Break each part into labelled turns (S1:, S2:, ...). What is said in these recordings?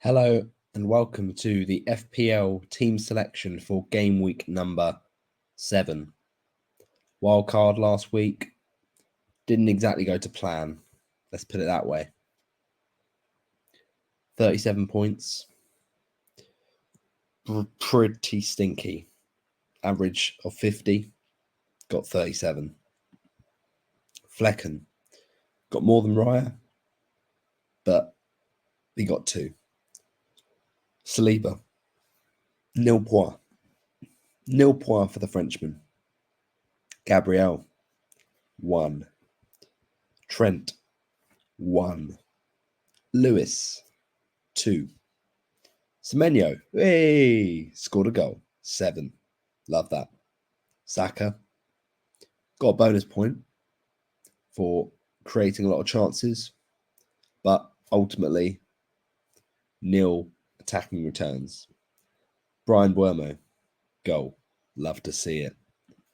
S1: Hello and welcome to the FPL team selection for game week number 7. Wildcard last week didn't exactly go to plan. Let's put it that way. 37 points. Pretty stinky. Average of 50. Got 37. Flecken got more than Raya, but he got 2. Saliba, nil point. Nil point for the Frenchman. Gabriel, 1. Trent, 1. Lewis, 2. Semenyo, hey, scored a goal, 7. Love that. Saka got a bonus point for creating a lot of chances, but ultimately nil attacking returns. Brian Buemo, goal. Love to see it.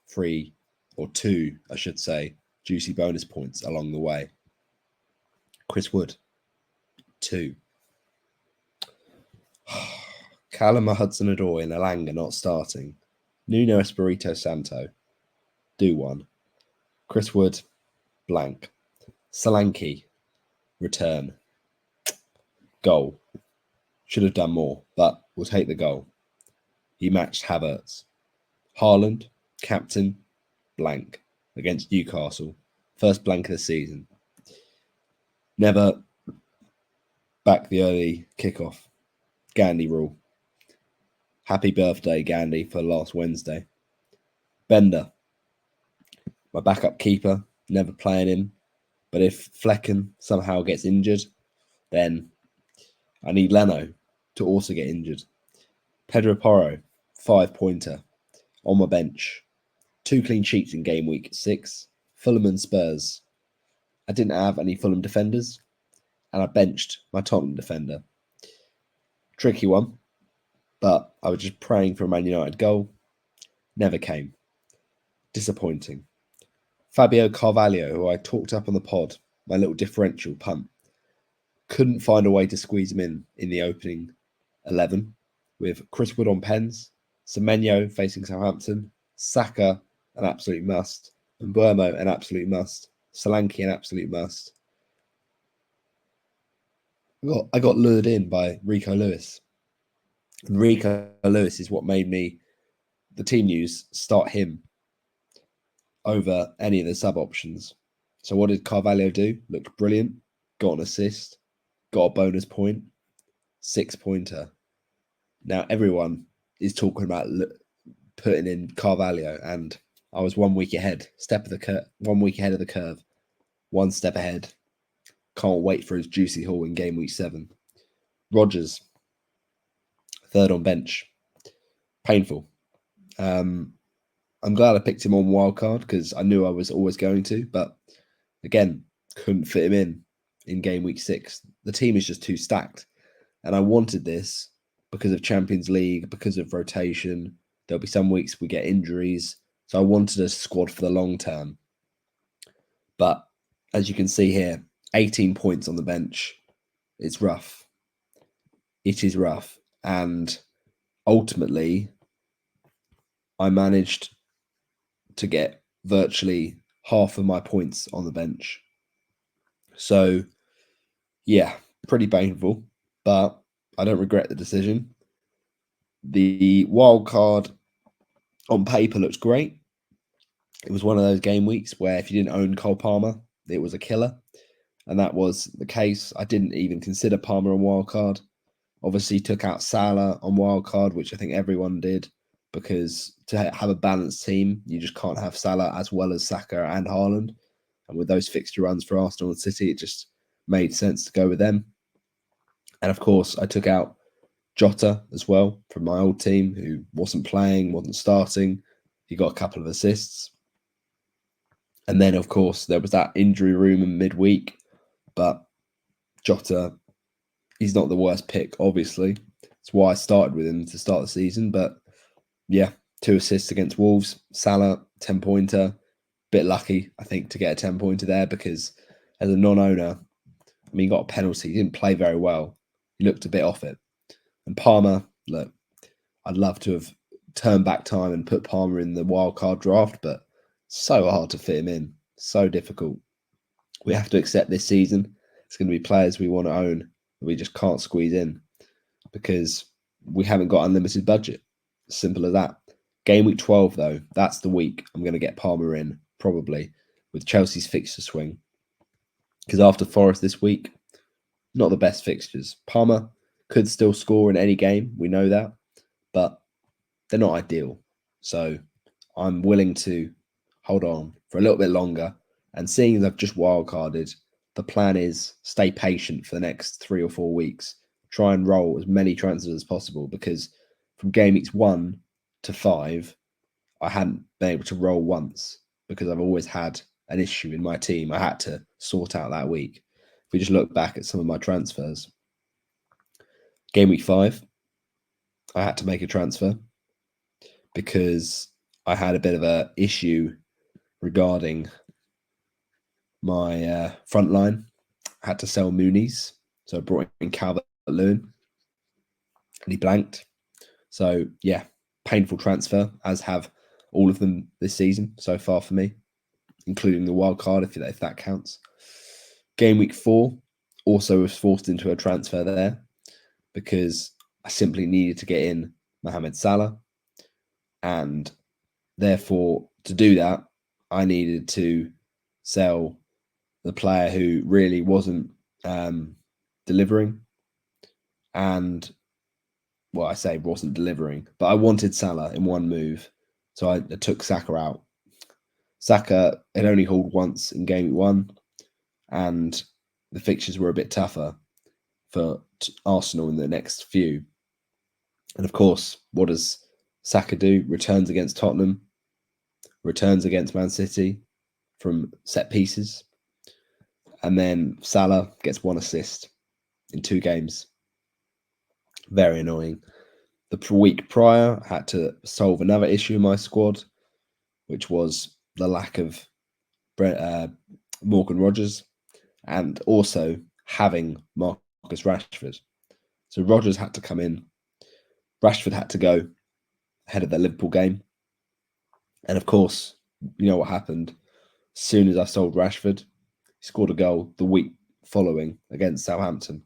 S1: 3 or 2, I should say, juicy bonus points along the way. Chris Wood, 2. Callum Hudson-Odoi and Elanga not starting. Nuno Espirito Santo, do 1. Chris Wood, blank. Solanke, return. Goal. Should have done more, but we'll take the goal. He matched Havertz. Haaland, captain, blank, against Newcastle. First blank of the season. Never back the early kickoff. Gandhi rule. Happy birthday, Gandhi, for last Wednesday. Bender, my backup keeper, never playing him. But if Flecken somehow gets injured, then I need Leno to also get injured. Pedro Porro, 5-pointer, on my bench. 2 clean sheets in game week 6. Fulham and Spurs. I didn't have any Fulham defenders, and I benched my Tottenham defender. Tricky one, but I was just praying for a Man United goal. Never came. Disappointing. Fabio Carvalho, who I talked up on the pod, my little differential punt, couldn't find a way to squeeze him in the opening 11 with Chris Wood on pens, Semenyo facing Southampton, Saka an absolute must, and Buemo an absolute must, Solanke an absolute must. I got lured in by Rico Lewis. And Rico Lewis is what made me, the team news, start him over any of the sub options. So what did Carvalho do? Looked brilliant. Got an assist. Got a bonus point. 6-pointer. Now everyone is talking about putting in Carvalho, and I was 1 week ahead. 1 week ahead of the curve. 1 step ahead. Can't wait for his juicy haul in game week 7. Rodgers, 3rd on bench. Painful. I'm glad I picked him on wildcard because I knew I was always going to, but again, couldn't fit him in game week 6. The team is just too stacked, and I wanted this because of Champions League, because of rotation. There'll be some weeks we get injuries, so I wanted a squad for the long term. But as you can see here, 18 points on the bench. It's rough. It is rough, and ultimately, I managed to get virtually half of my points on the bench. So, yeah, pretty painful, but I don't regret the decision. The wild card on paper looks great. It was one of those game weeks where if you didn't own Cole Palmer, it was a killer. And that was the case. I didn't even consider Palmer on wild card. Obviously took out Salah on wild card, which I think everyone did, because to have a balanced team, you just can't have Salah as well as Saka and Haaland. And with those fixture runs for Arsenal and City, it just made sense to go with them. And of course, I took out Jota as well from my old team, who wasn't playing, wasn't starting. He got a couple of assists. And then, of course, there was that injury room in midweek. But Jota, he's not the worst pick, obviously. That's why I started with him to start the season. But yeah, 2 assists against Wolves. Salah, 10-pointer. Bit lucky, I think, to get a 10-pointer there because as a non-owner, I mean, he got a penalty. He didn't play very well. he looked a bit off it. And Palmer, look, I'd love to have turned back time and put Palmer in the wildcard draft, but so hard to fit him in. So difficult. We have to accept this season it's going to be players we want to own that we just can't squeeze in because we haven't got unlimited budget. Simple as that. Game week 12, though, that's the week I'm going to get Palmer in, probably, with Chelsea's fixture swing. Because after Forest this week, not the best fixtures. Palmer could still score in any game, we know that, but they're not ideal. So I'm willing to hold on for a little bit longer. And seeing as I've just wildcarded, the plan is stay patient for the next 3 or 4 weeks. Try and roll as many transfers as possible because from game weeks 1 to 5, I hadn't been able to roll once because I've always had an issue in my team I had to sort out that week. If we just look back at some of my transfers, game week 5, I had to make a transfer because I had a bit of an issue regarding my front line. I had to sell Mooney's, so I brought in Calvert-Lewin, and he blanked. So yeah, painful transfer, as have all of them this season so far for me, including the wild card if that counts. Game week 4 also was forced into a transfer there because I simply needed to get in Mohamed Salah, and therefore to do that I needed to sell the player who really wasn't delivering, and well, I say wasn't delivering, but I wanted Salah in one move, so I took Saka out. Saka had only hauled once in game 1, and the fixtures were a bit tougher for Arsenal in the next few. And of course, what does Saka do? Returns against Tottenham, returns against Man City from set pieces, and then Salah gets 1 assist in 2 games. Very annoying. The week prior, I had to solve another issue in my squad, which was the lack of Morgan Rogers and also having Marcus Rashford. So Rogers had to come in. Rashford had to go ahead of the Liverpool game. And of course, you know what happened. As soon as I sold Rashford, he scored a goal the week following against Southampton.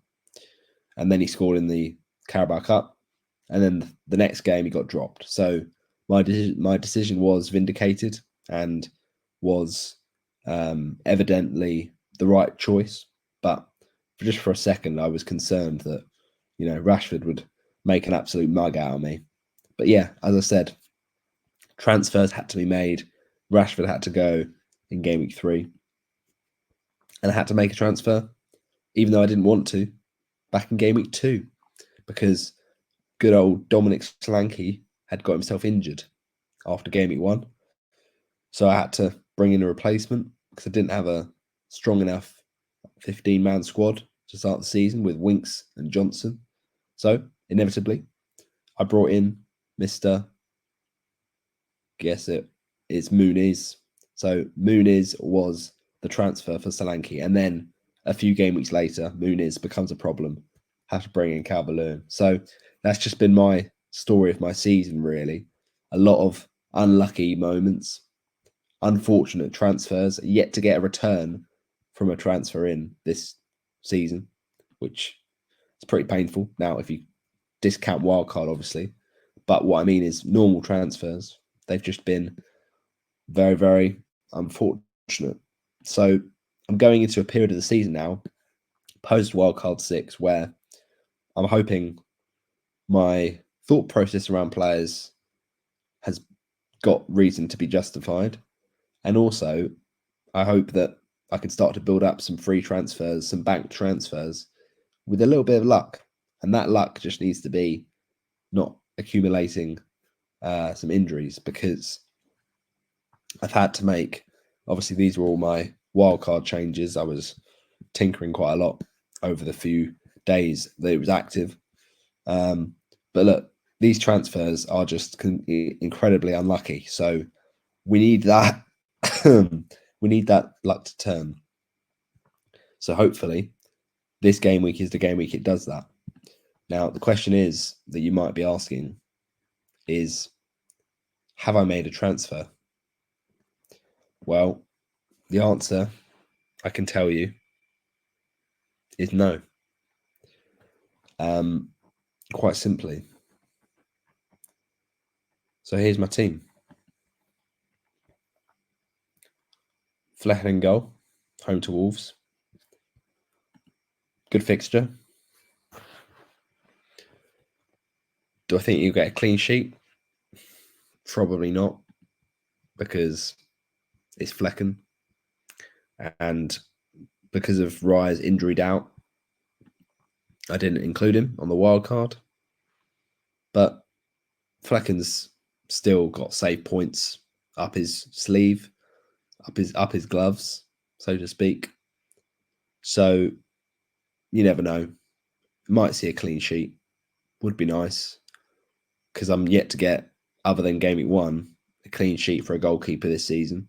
S1: And then he scored in the Carabao Cup. And then the next game he got dropped. So my decision was vindicated and was evidently the right choice. But just for a second, I was concerned that, Rashford would make an absolute mug out of me. But yeah, as I said, transfers had to be made. Rashford had to go in game week 3. And I had to make a transfer, even though I didn't want to, back in game week 2. Because good old Dominic Solanke had got himself injured after game week 1. So I had to bring in a replacement because I didn't have a strong enough 15-man squad to start the season with Winks and Johnson. So inevitably, I brought in Mr. Guess it's Muniz. So Muniz was the transfer for Solanke. And then a few game weeks later, Muniz becomes a problem. Have to bring in Calvert-Lewin. So that's just been my story of my season, really. A lot of unlucky moments, unfortunate transfers, yet to get a return from a transfer in this season, which is pretty painful. Now, if you discount wildcard, obviously. But what I mean is normal transfers. They've just been very, very unfortunate. So I'm going into a period of the season now, post wildcard 6, where I'm hoping my thought process around players has got reason to be justified. And also, I hope that I can start to build up some free transfers, some bank transfers with a little bit of luck. And that luck just needs to be not accumulating some injuries, because I've had to make, obviously these were all my wildcard changes. I was tinkering quite a lot over the few days that it was active. But look, these transfers are just incredibly unlucky. So we need that. We need that luck to turn. So hopefully this game week is the game week it does that. Now, the question is that you might be asking is, have I made a transfer? Well, the answer I can tell you is no. Quite simply. So here's my team. Flecken in goal, home to Wolves. Good fixture. Do I think you'll get a clean sheet? Probably not, because it's Flecken. And because of Raya's injury doubt, I didn't include him on the wild card. But Flecken's still got save points up his sleeve, up his gloves, so to speak. So you never know. Might see a clean sheet. Would be nice, because I'm yet to get, other than Gameweek 1, a clean sheet for a goalkeeper this season.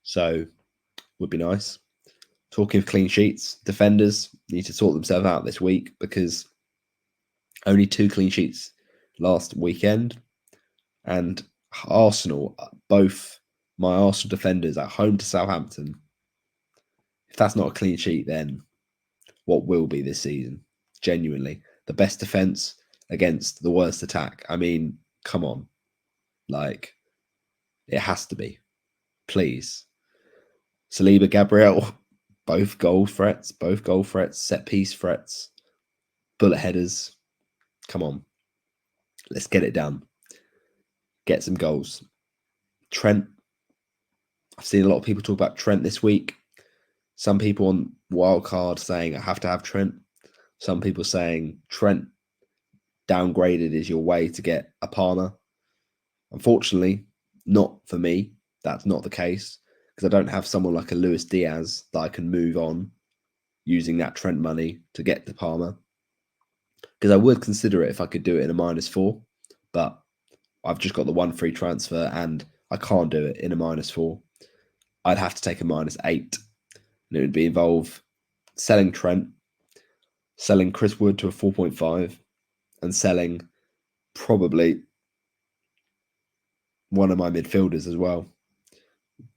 S1: So would be nice. Talking of clean sheets, defenders need to sort themselves out this week, because only 2 clean sheets last weekend, and Arsenal, both my Arsenal defenders at home to Southampton. If that's not a clean sheet, then what will be this season? Genuinely, the best defense against the worst attack. I mean, come on, like, it has to be. Please, Saliba, Gabriel, both goal threats, set piece threats, bullet headers. Come on, let's get it done. Get some goals. Trent, I've seen a lot of people talk about Trent this week. Some people on wildcard saying I have to have Trent. Some people saying Trent downgraded is your way to get a Palmer. Unfortunately, not for me. That's not the case, because I don't have someone like a Luis Diaz that I can move on using that Trent money to get to Palmer. Because I would consider it if I could do it in a -4, but I've just got the 1 free transfer and I can't do it in a -4. I'd have to take a -8, and it would be involve selling Trent, selling Chris Wood to a 4.5, and selling probably one of my midfielders as well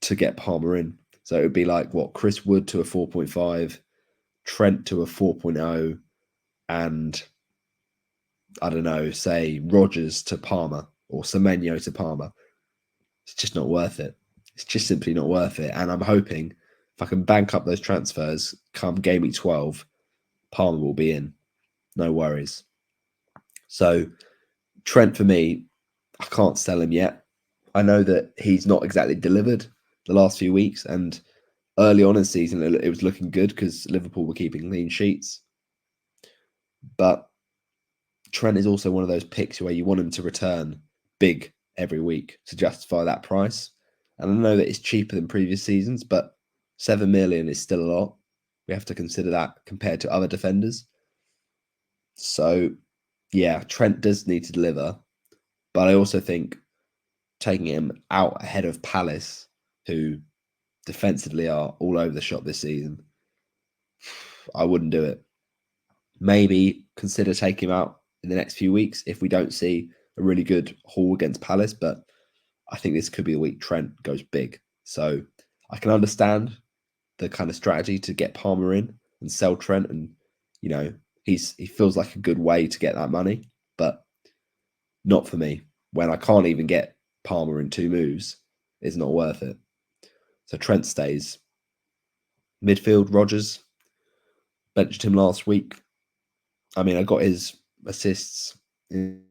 S1: to get Palmer in. So it would be like, what, Chris Wood to a 4.5, Trent to a 4.0, and I don't know, say Rodgers to Palmer or Semenyo to Palmer. It's just not worth it. It's just simply not worth it. And I'm hoping if I can bank up those transfers come game week 12, Palmer will be in. No worries. So Trent, for me, I can't sell him yet. I know that he's not exactly delivered the last few weeks, and early on in the season it was looking good because Liverpool were keeping clean sheets. But Trent is also one of those picks where you want him to return big every week to justify that price. And I know that it's cheaper than previous seasons, but 7 million is still a lot. We have to consider that compared to other defenders. So, yeah, Trent does need to deliver. But I also think taking him out ahead of Palace, who defensively are all over the shop this season, I wouldn't do it. Maybe consider taking him out in the next few weeks if we don't see a really good haul against Palace. But I think this could be the week Trent goes big. So I can understand the kind of strategy to get Palmer in and sell Trent, and he feels like a good way to get that money, but not for me. When I can't even get Palmer in 2 moves, it's not worth it. So Trent stays. Midfield, Rodgers, benched him last week. I mean, I got his assists in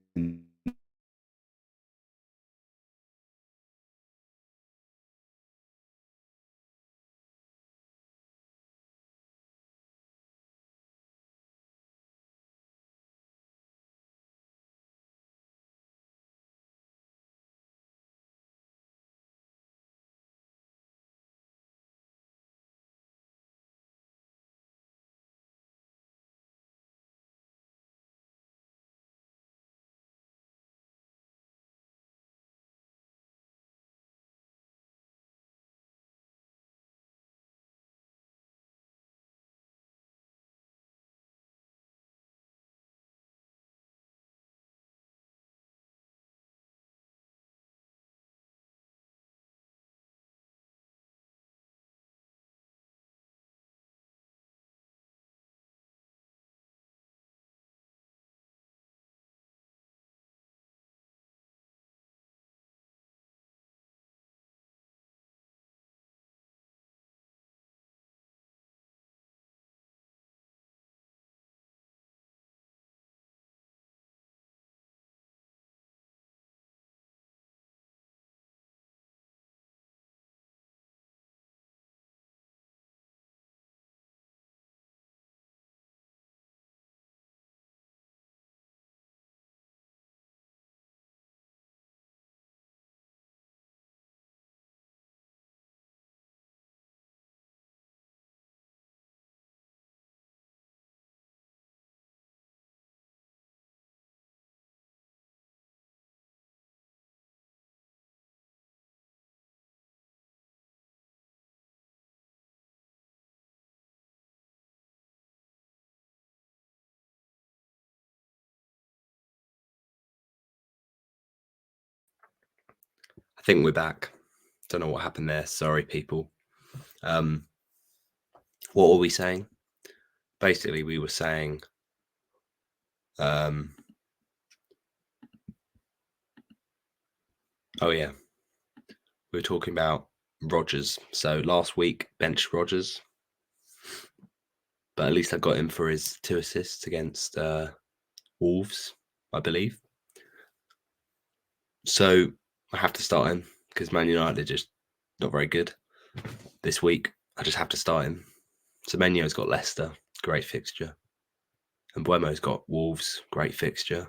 S1: I think we're back. Don't know what happened there. Sorry, people. What were we saying? Basically, we were saying oh yeah, we were talking about Rodgers. So last week, benched Rodgers, but at least I got him for his 2 assists against Wolves, I believe. So I have to start him because Man United are just not very good this week. I just have to start him. Semenyo's got Leicester, great fixture. And Buemo's got Wolves, great fixture.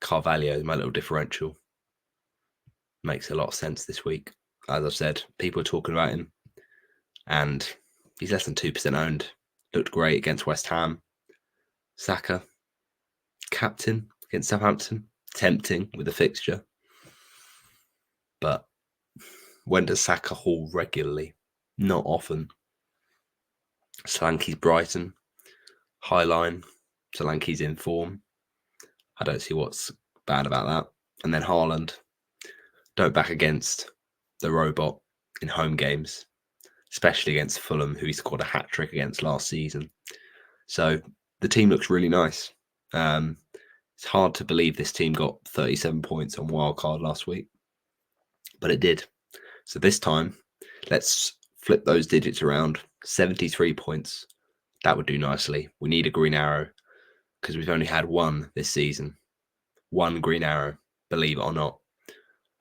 S1: Carvalho, my little differential. Makes a lot of sense this week. As I've said, people are talking about him. And he's less than 2% owned. Looked great against West Ham. Saka, captain against Southampton. Tempting with a fixture. But when does Saka haul regularly? Not often. Solanke's Brighton. High line. Solanke's in form. I don't see what's bad about that. And then Haaland. Don't back against the robot in home games, especially against Fulham, who he scored a hat-trick against last season. So the team looks really nice. It's hard to believe this team got 37 points on wildcard last week, but it did. So this time, let's flip those digits around. 73 points. That would do nicely. We need a green arrow because we've only had one this season. One green arrow, believe it or not.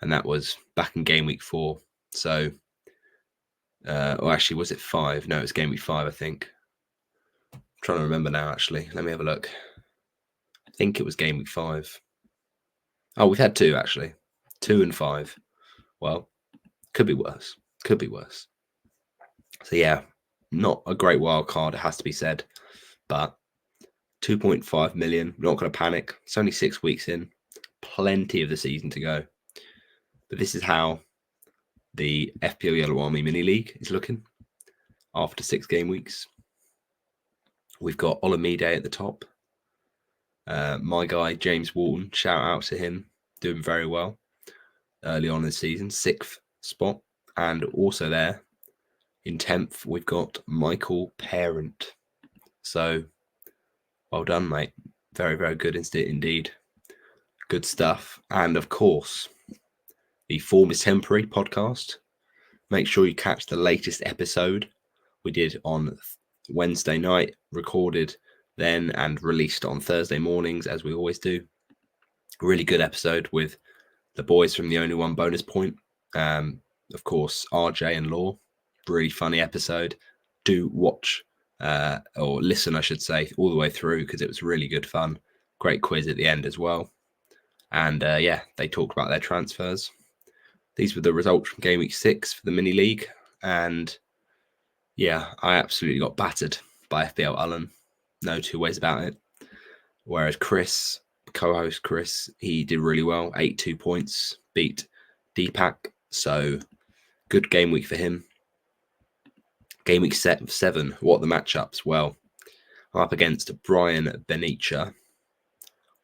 S1: And that was back in game week 4. So, or actually, was it 5? No, it was game week 5, I think. I'm trying to remember now, actually. Let me have a look. I think it was game week 5. Oh, we've had 2, actually. 2 and 5. Well, could be worse. Could be worse. So, yeah, not a great wild card, it has to be said. But 2.5 million, not going to panic. It's only 6 weeks in. Plenty of the season to go. But this is how the FPL Yellow Army Mini League is looking after 6 game weeks. We've got Olamide at the top. My guy, James Walton, shout out to him, doing very well early on in the season, 6th spot. And also there in 10th, we've got Michael Parent. So well done, mate. Very, very good indeed. Good stuff. And of course, the Form is Temporary podcast. Make sure you catch the latest episode we did on Wednesday night, recorded then and released on Thursday mornings, as we always do. Really good episode with the boys from the Only One Bonus Point. Of course, RJ and Law. Really funny episode. Do watch or listen, I should say, all the way through because it was really good fun. Great quiz at the end as well. And yeah, they talked about their transfers. These were the results from game week 6 for the mini league. And yeah, I absolutely got battered by FPL Ullen. No two ways about it. Whereas Chris, co-host Chris, he did really well. 82 points, beat Deepak. So good game week for him. Game week 7, what are the matchups? Well, I'm up against Brian Benicia.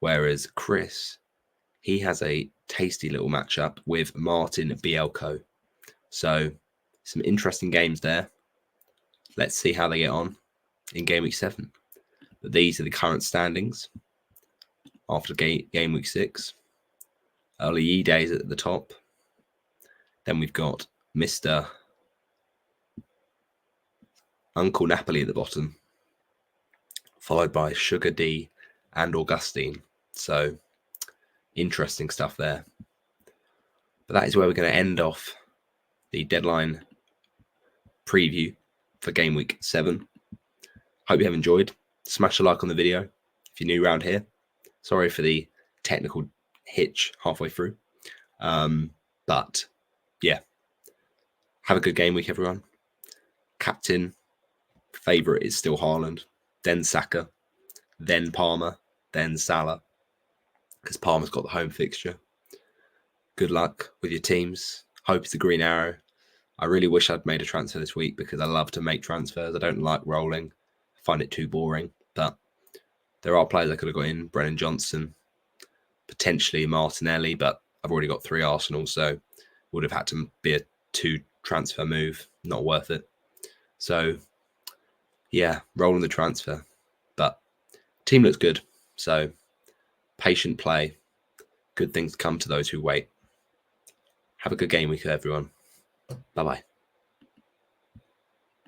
S1: Whereas Chris, he has a tasty little matchup with Martin Bielko. So some interesting games there. Let's see how they get on in game week 7. But these are the current standings after game week 6. Early E days at the top. Then we've got Mr. Uncle Napoli at the bottom, followed by Sugar D and Augustine. So interesting stuff there. But that is where we're going to end off the deadline preview for game week 7. Hope you have enjoyed. Smash a like on the video if you're new around here. Sorry for the technical hitch halfway through. But yeah, have a good game week, everyone. Captain favourite is still Haaland, then Saka, then Palmer, then Salah, because Palmer's got the home fixture. Good luck with your teams. Hope it's the green arrow. I really wish I'd made a transfer this week because I love to make transfers. I don't like rolling. I find it too boring. But there are players I could have got in. Brennan Johnson, potentially Martinelli, but I've already got 3 Arsenal, so
S2: would have had to be a 2 transfer move. Not worth it. So, yeah, rolling the transfer. But team looks good. So, patient play. Good things come to those who wait. Have a good game week, everyone. Bye-bye.